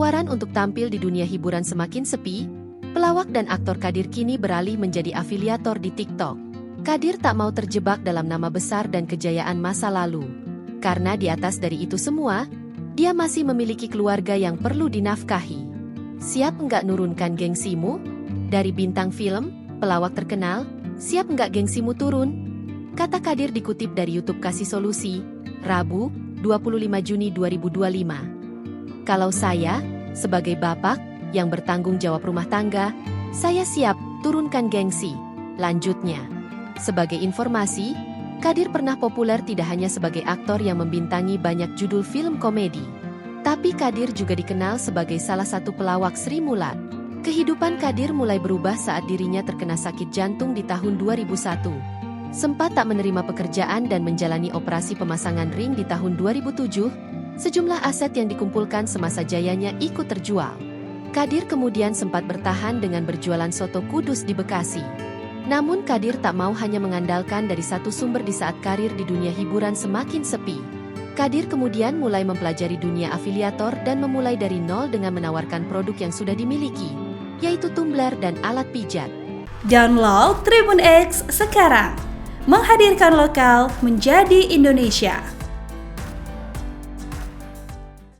tawaran untuk tampil di dunia hiburan semakin sepi, pelawak dan aktor Kadir kini beralih menjadi afiliator di TikTok. Kadir tak mau terjebak dalam nama besar dan kejayaan masa lalu. Karena di atas dari itu semua, dia masih memiliki keluarga yang perlu dinafkahi. Siap nggak nurunkan gengsimu? Dari bintang film, pelawak terkenal, siap nggak gengsimu turun? Kata Kadir dikutip dari YouTube Kasih Solusi, Rabu, 25 Juni 2025. Kalau saya, sebagai bapak yang bertanggung jawab rumah tangga, saya siap turunkan gengsi. Lanjutnya, sebagai informasi, Kadir pernah populer tidak hanya sebagai aktor yang membintangi banyak judul film komedi, tapi Kadir juga dikenal sebagai salah satu pelawak Sri Mulat. Kehidupan Kadir mulai berubah saat dirinya terkena sakit jantung di tahun 2001. Sempat tak menerima pekerjaan dan menjalani operasi pemasangan ring di tahun 2007, sejumlah aset yang dikumpulkan semasa jayanya ikut terjual. Kadir kemudian sempat bertahan dengan berjualan soto kudus di Bekasi. Namun Kadir tak mau hanya mengandalkan dari satu sumber di saat karir di dunia hiburan semakin sepi. Kadir kemudian mulai mempelajari dunia afiliator dan memulai dari nol dengan menawarkan produk yang sudah dimiliki, yaitu tumbler dan alat pijat. Download Tribun X sekarang, menghadirkan lokal menjadi Indonesia.